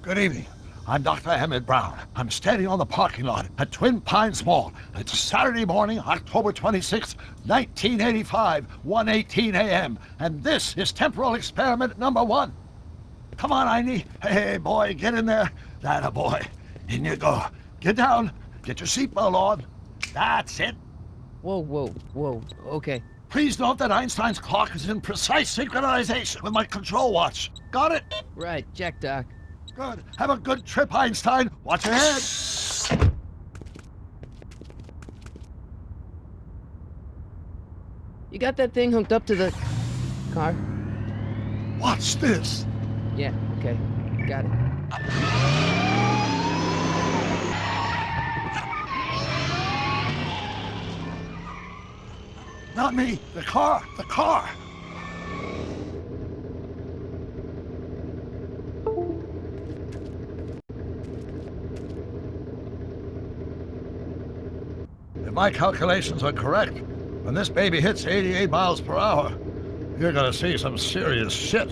Good evening. I'm Dr. Emmett Brown. I'm standing on the parking lot at Twin Pines Mall. It's Saturday morning, October 26, 1985, 1:18 a.m. And this is temporal experiment number 1. Come on, Einie. Hey, boy, get in there. That a boy. In you go. Get down. Get your seatbelt on. That's it. Whoa. Okay. Please note that Einstein's clock is in precise synchronization with my control watch. Got it? Right, check, Doc. Good. Have a good trip, Einstein. Watch your head. You got that thing hooked up to the car? Watch this. Yeah, okay. Got it. Not me. The car. The car. If my calculations are correct, when this baby hits 88 miles per hour, you're gonna see some serious shit.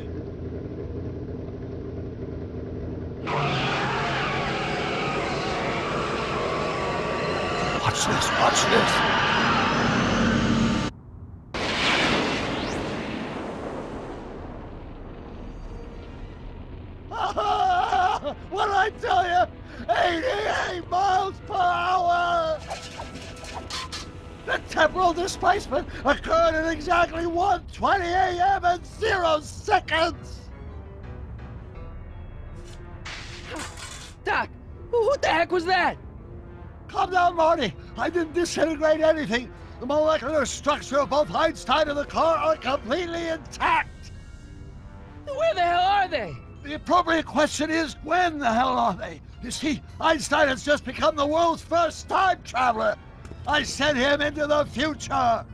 Watch this, watch this. What did I tell you? 88 miles per hour! The temporal displacement occurred at exactly 1:20 a.m. and 0 seconds! Doc, what the heck was that? Calm down, Marty. I didn't disintegrate anything. The molecular structure of both Einstein and the car are completely intact. Where the hell are they? The appropriate question is, when the hell are they? You see, Einstein has just become the world's first time traveler. I sent him into the future.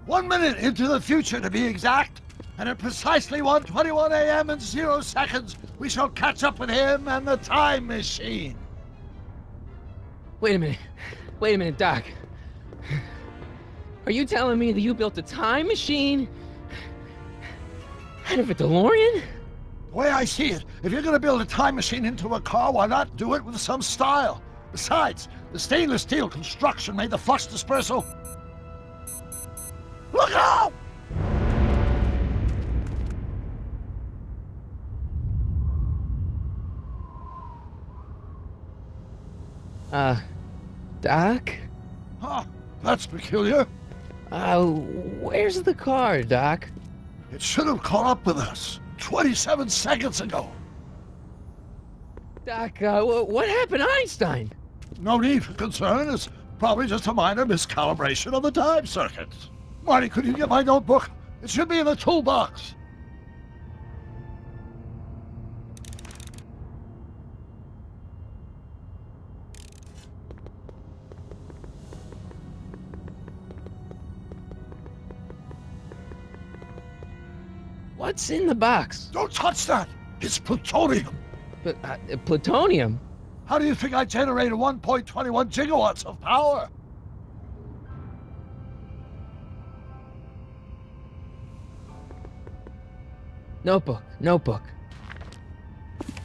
1 minute into the future, to be exact. And at precisely 1:21 a.m. and 0 seconds, we shall catch up with him and the time machine. Wait a minute, Doc. Are you telling me that you built a time machine out of a DeLorean? The way I see it, if you're going to build a time machine into a car, why not do it with some style? Besides, the stainless steel construction made the flux dispersal. Look out! Doc? Huh, that's peculiar. Where's the car, Doc? It should have caught up with us 27 seconds ago. Doc, what happened to Einstein? No need for concern. It's probably just a minor miscalibration of the time circuits. Marty, could you get my notebook? It should be in the toolbox. What's in the box? Don't touch that! It's plutonium! But, plutonium? How do you think I generated 1.21 gigawatts of power? Notebook.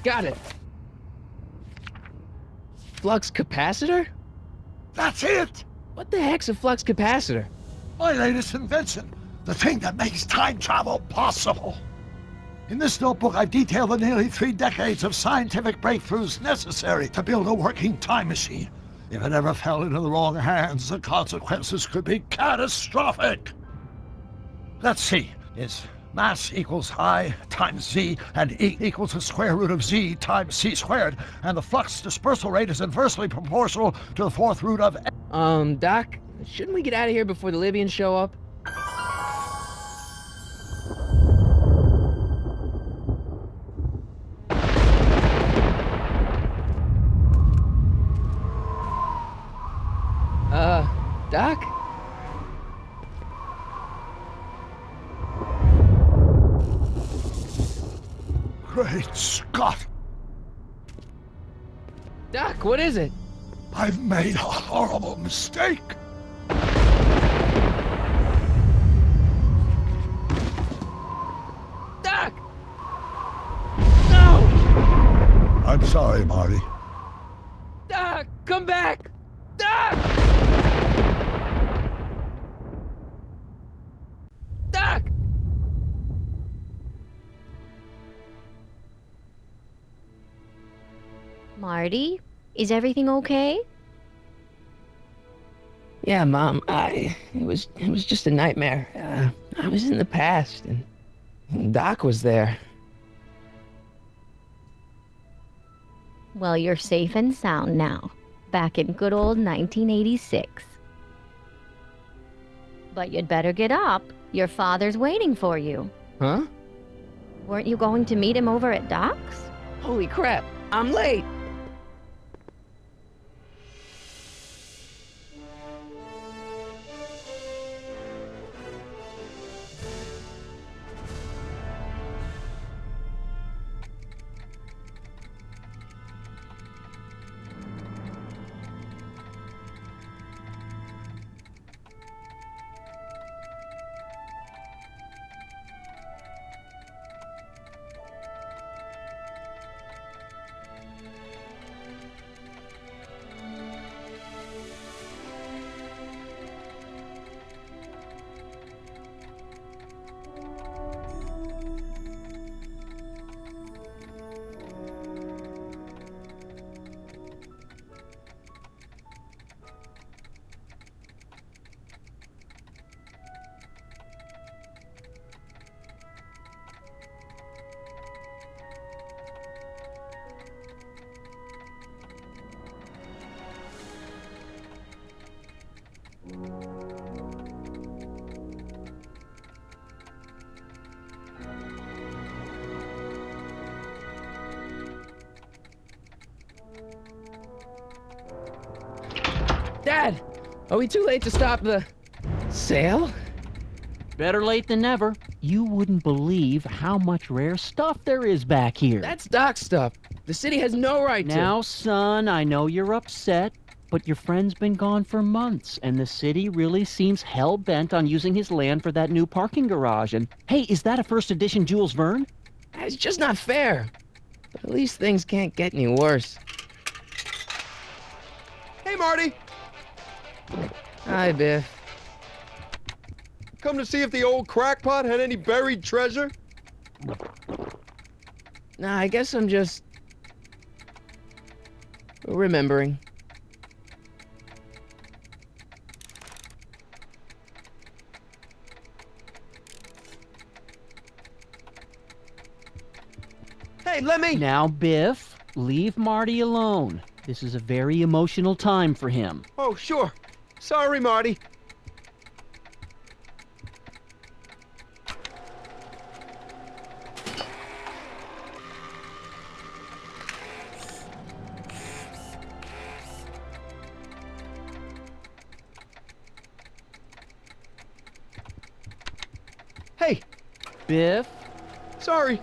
Got it. Flux capacitor? That's it! What the heck's a flux capacitor? My latest invention. The thing that makes time travel possible. In this notebook, I've detailed the nearly 3 decades of scientific breakthroughs necessary to build a working time machine. If it ever fell into the wrong hands, the consequences could be catastrophic. Let's see. It's mass equals I times Z, and E equals the square root of Z times C squared, and the flux dispersal rate is inversely proportional to the 4th root of... Doc, shouldn't we get out of here before the Libyans show up? Doc? Great Scott! Doc, what is it? I've made a horrible mistake! Doc! No! I'm sorry, Marty. Doc, come back! Doc! Doc! Marty, is everything okay? Yeah, Mom, it was just a nightmare. I was in the past, and Doc was there. Well, you're safe and sound now, back in good old 1986. But you'd better get up. Your father's waiting for you. Huh? Weren't you going to meet him over at Doc's? Holy crap, I'm late! Dad, are we too late to stop the sale? Better late than never. You wouldn't believe how much rare stuff there is back here. That's Doc's stuff. The city has no right to. Now, son, I know you're upset, but your friend's been gone for months, and the city really seems hell-bent on using his land for that new parking garage. And, hey, is that a first edition Jules Verne? It's just not fair. But at least things can't get any worse. Hey, Marty! Hi, Biff. Come to see if the old crackpot had any buried treasure? Nah, I guess I'm just remembering. Hey, let me... Now, Biff, leave Marty alone. This is a very emotional time for him. Oh, sure. Sorry, Marty. Hey, Biff? sorry.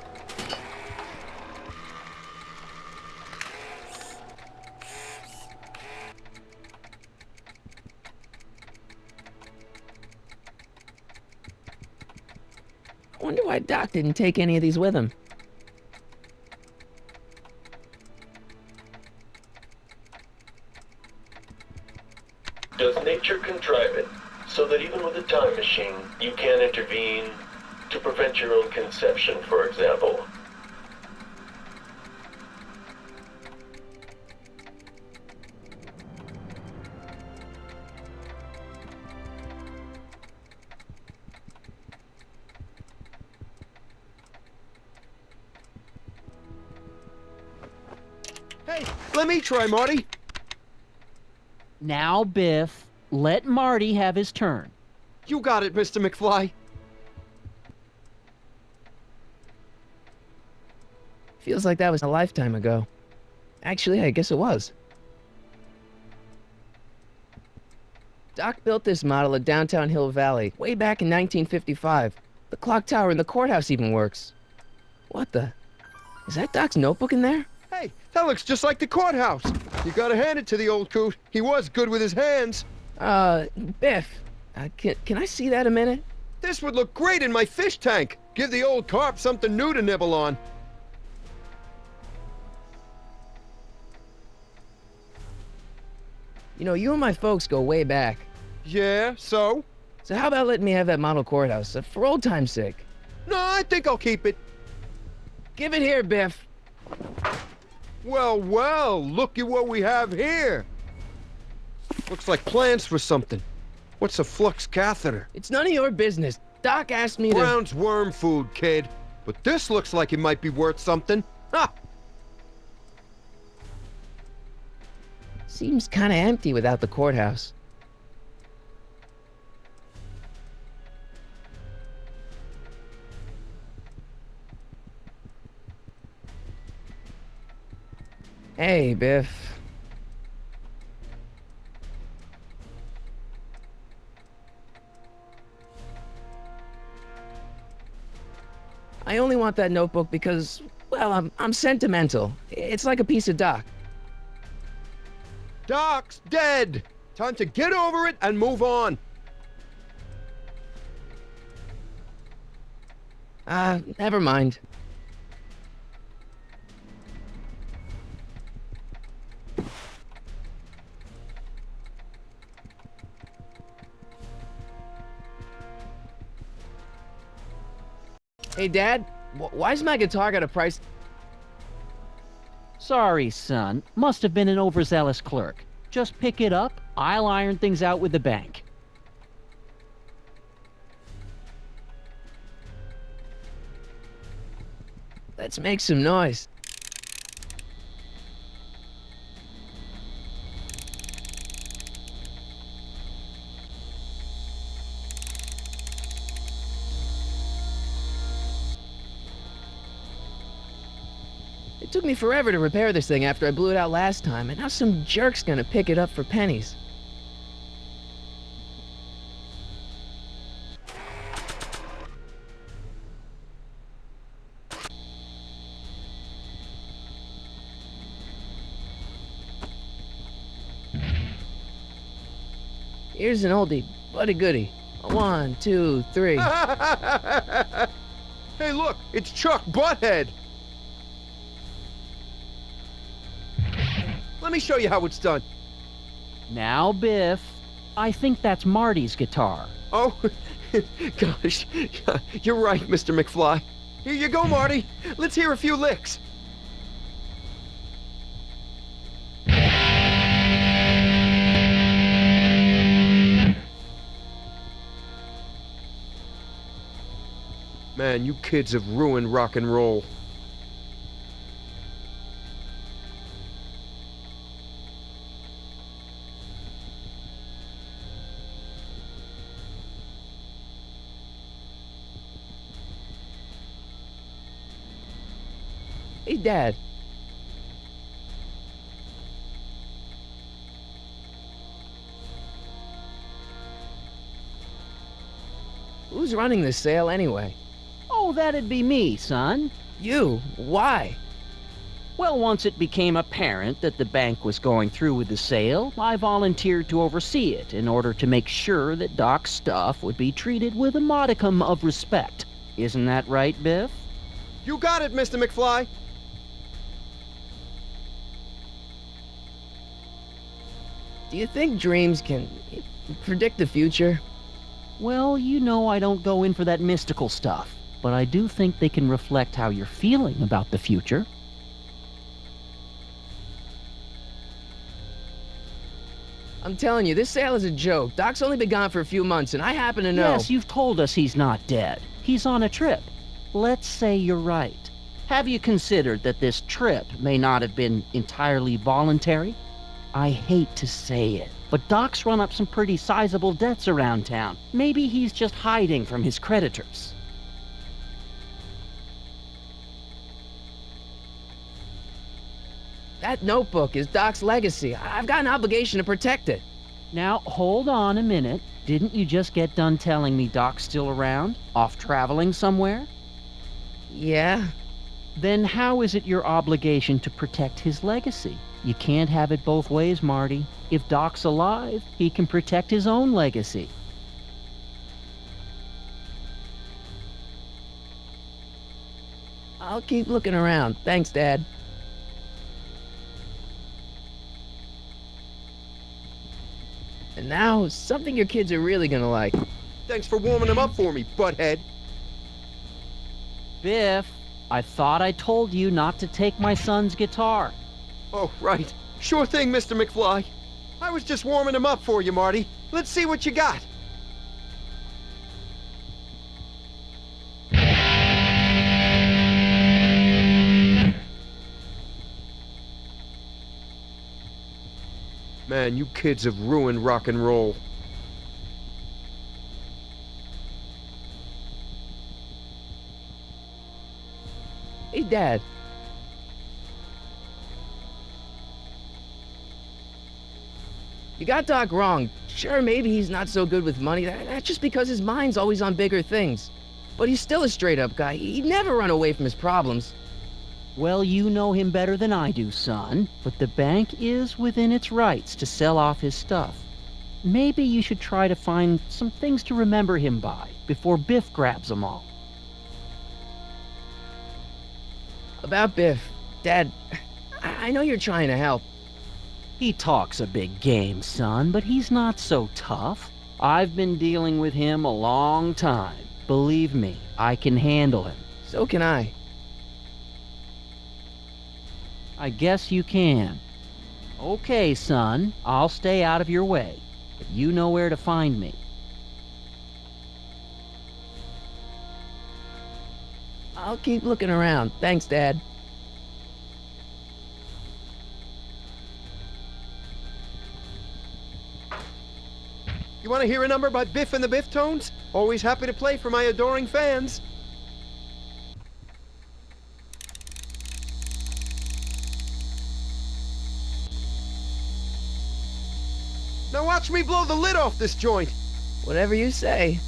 I wonder why Doc didn't take any of these with him. Does nature contrive it so that even with a time machine, you can intervene to prevent your own conception, for example? Hey, let me try, Marty. Now, Biff, let Marty have his turn. You got it, Mr. McFly. Feels like that was a lifetime ago. Actually, I guess it was. Doc built this model at downtown Hill Valley way back in 1955. The clock tower in the courthouse even works. What the? Is that Doc's notebook in there? Hey, that looks just like the courthouse. You gotta hand it to the old coot. He was good with his hands. Biff, can I see that a minute? This would look great in my fish tank. Give the old carp something new to nibble on. You know, you and my folks go way back. Yeah, so? So how about letting me have that model courthouse, for old time's sake? No, I think I'll keep it. Give it here, Biff. Well, well, look at what we have here. Looks like plans for something. What's a flux catheter? It's none of your business. Doc asked me to... Brown's worm food, kid. But this looks like it might be worth something. Ha! Seems kinda empty without the courthouse. Hey, Biff. I only want that notebook because, well, I'm sentimental. It's like a piece of Doc. Doc's dead! Time to get over it and move on. Never mind. Hey, Dad, why's my guitar got a price? Sorry, son. Must have been an overzealous clerk. Just pick it up. I'll iron things out with the bank. Let's make some noise. It took me forever to repair this thing after I blew it out last time, and now some jerk's gonna pick it up for pennies. Here's an oldie, but a goodie. 1, 2, 3. Hey, look, it's Chuck Butthead. Let me show you how it's done. Now, Biff, I think that's Marty's guitar. Oh, gosh, you're right, Mr. McFly. Here you go, Marty. Let's hear a few licks. Man, you kids have ruined rock and roll. Hey, Dad. Who's running this sale anyway? Oh, that'd be me, son. You? Why? Well, once it became apparent that the bank was going through with the sale, I volunteered to oversee it in order to make sure that Doc's stuff would be treated with a modicum of respect. Isn't that right, Biff? You got it, Mr. McFly. Do you think dreams can predict the future? Well, you know I don't go in for that mystical stuff, but I do think they can reflect how you're feeling about the future. I'm telling you, this sale is a joke. Doc's only been gone for a few months, and I happen to know... Yes, you've told us he's not dead. He's on a trip. Let's say you're right. Have you considered that this trip may not have been entirely voluntary? I hate to say it, but Doc's run up some pretty sizable debts around town. Maybe he's just hiding from his creditors. That notebook is Doc's legacy. I've got an obligation to protect it. Now, hold on a minute. Didn't you just get done telling me Doc's still around? Off traveling somewhere? Yeah? Then how is it your obligation to protect his legacy? You can't have it both ways, Marty. If Doc's alive, he can protect his own legacy. I'll keep looking around. Thanks, Dad. And now, something your kids are really gonna like. Thanks for warming them up for me, butthead. Biff, I thought I told you not to take my son's guitar. Oh, right. Sure thing, Mr. McFly. I was just warming them up for you, Marty. Let's see what you got. Man, you kids have ruined rock and roll. Hey, Dad. You got Doc wrong. Sure, maybe he's not so good with money. That's just because his mind's always on bigger things. But he's still a straight-up guy. He'd never run away from his problems. Well, you know him better than I do, son. But the bank is within its rights to sell off his stuff. Maybe you should try to find some things to remember him by before Biff grabs them all. About Biff, Dad, I know you're trying to help. He talks a big game, son, but he's not so tough. I've been dealing with him a long time. Believe me, I can handle him. So can I. I guess you can. Okay, son, I'll stay out of your way, but you know where to find me. I'll keep looking around. Thanks, Dad. You want to hear a number by Biff and the Biff Tones? Always happy to play for my adoring fans. Now watch me blow the lid off this joint. Whatever you say.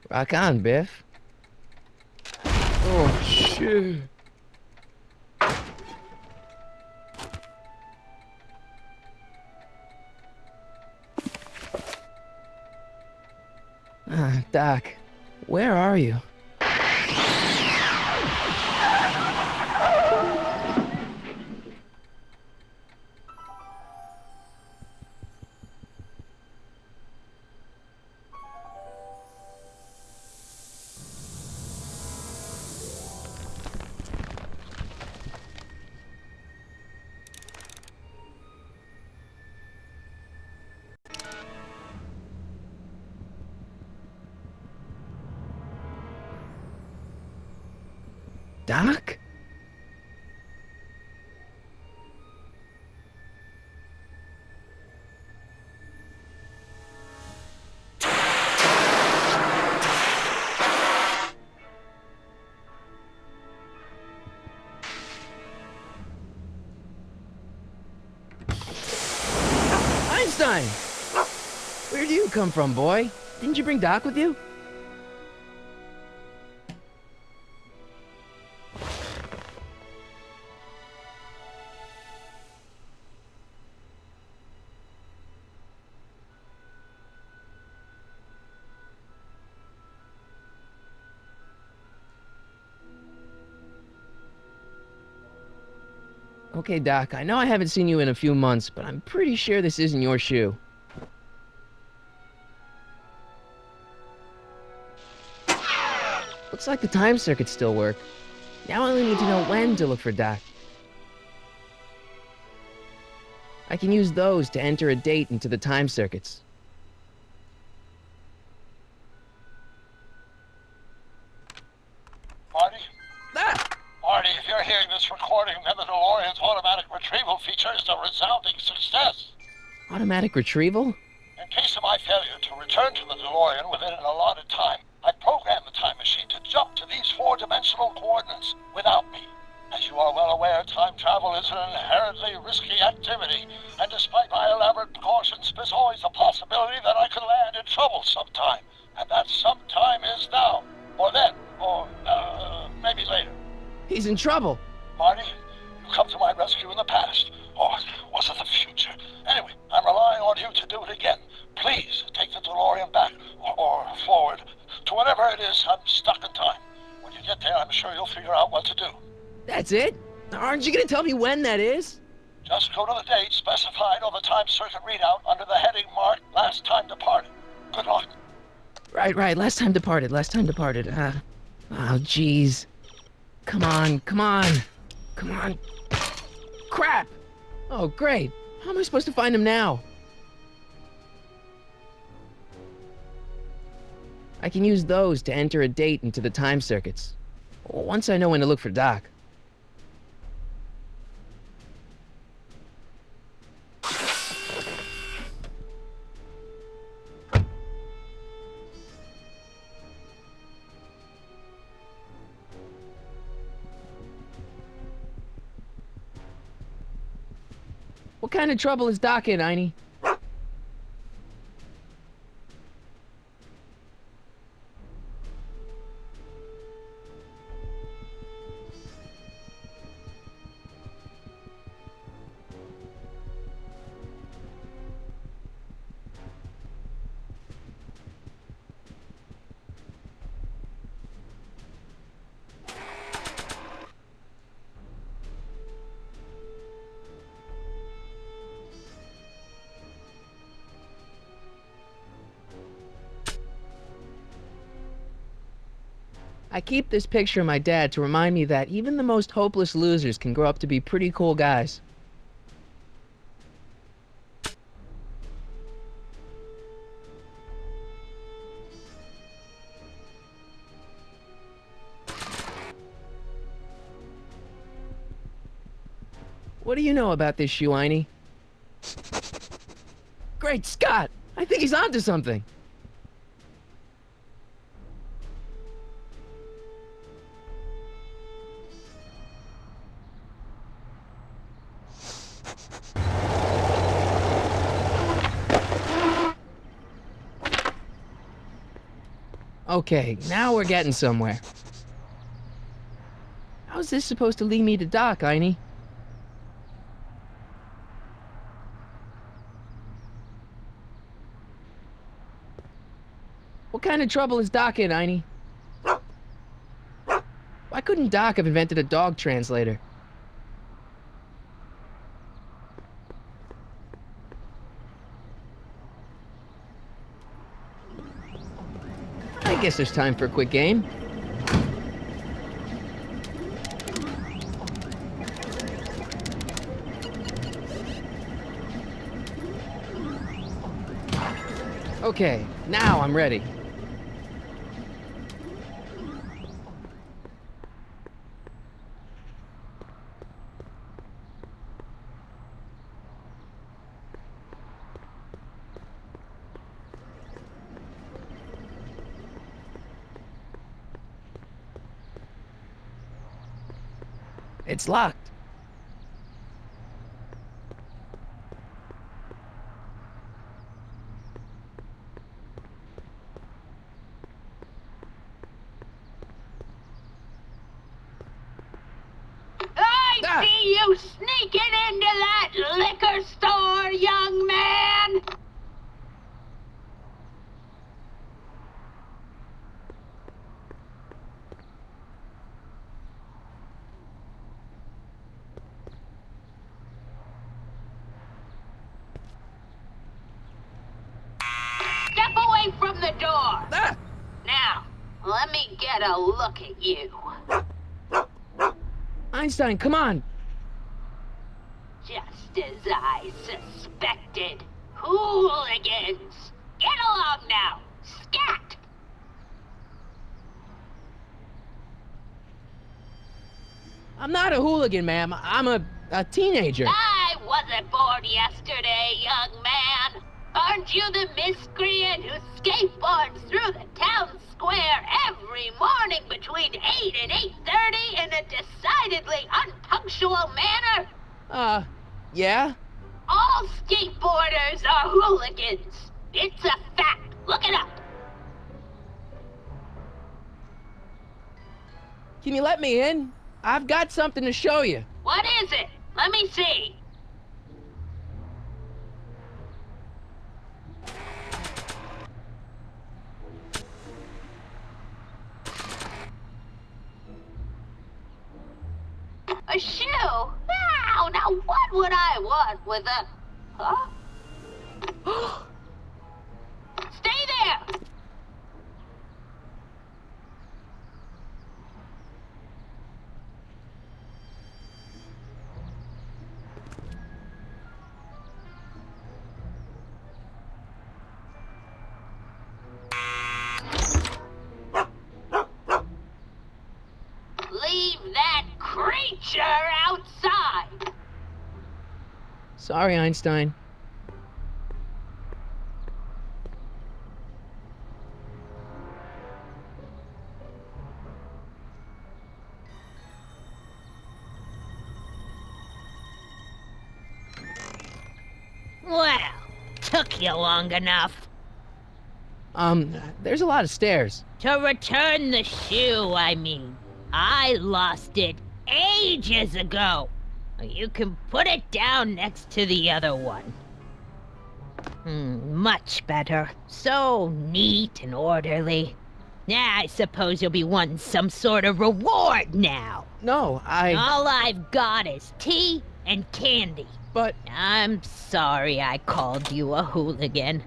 Rock on, Biff. Oh, shit. Doc, where are you? Doc? Einstein! Where do you come from, boy? Didn't you bring Doc with you? Okay, Doc, I know I haven't seen you in a few months, but I'm pretty sure this isn't your shoe. Looks like the time circuits still work. Now I only need to know when to look for Doc. I can use those to enter a date into the time circuits. Marty? Ah! Marty, if you're hearing this recording, then the DeLorean's automatic retrieval feature is a resounding success. Automatic retrieval? In case of my failure to return to the DeLorean within an allotted time, I programmed the time machine to jump to these four-dimensional coordinates without me. As you are well aware, time travel is an inherently risky activity, and despite my elaborate precautions, there's always a possibility that I could land in trouble sometime. And that sometime is now, or then, or maybe later. He's in trouble. Marty, you come to my rescue in the past, or was it the future? Anyway, I'm relying on you to do it again. Please take the DeLorean back, or forward, to whenever it is I'm stuck in time. When you get get there, I'm sure you'll figure out what to do. That's it? Aren't you gonna tell me when that is? Just go to the date specified on the time circuit readout under the heading marked Last Time Departed. Good luck. Right, last time departed. Oh, jeez. Come on. Crap! Oh, great. How am I supposed to find him now? I can use those to enter a date into the time circuits. Once I know when to look for Doc. What kind of trouble is Doc in, Einie? I keep this picture of my dad to remind me that even the most hopeless losers can grow up to be pretty cool guys. What do you know about this shoe, Einie? Great Scott! I think he's onto something! Okay, now we're getting somewhere. How's this supposed to lead me to Doc, Einie? What kind of trouble is Doc in, Einie? Why couldn't Doc have invented a dog translator? I guess there's time for a quick game. Okay, now I'm ready. It's locked. I see you sneaking into that liquor store, young man! Step away from the door! Ah! Now, let me get a look at you. Einstein, come on! Just as I suspected. Hooligans! Get along now! Scat! I'm not a hooligan, ma'am. I'm a teenager. I wasn't born yesterday, young man. Aren't you the miscreant who skateboards through the town square every morning between 8 and 8:30 in a decidedly unpunctual manner? Yeah? All skateboarders are hooligans. It's a fact. Look it up. Can you let me in? I've got something to show you. What is it? Let me see. A shoe? Now what would I want with a... Huh? Stay there! Leave that creature outside! Sorry, Einstein. Well, took you long enough. There's a lot of stairs. To return the shoe, I mean. I lost it ages ago. You can put it down next to the other one. Much better. So neat and orderly. I suppose you'll be wanting some sort of reward now. No, All I've got is tea and candy. But... I'm sorry I called you a hooligan.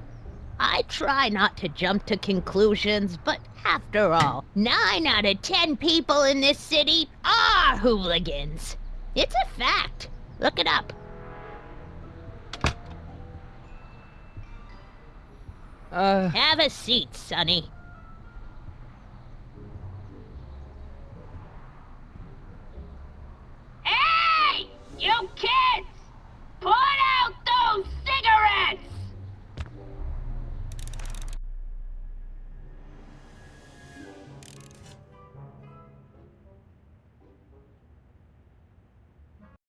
I try not to jump to conclusions, but after all, 9 out of 10 people in this city are hooligans. It's a fact. Look it up. Have a seat, Sonny.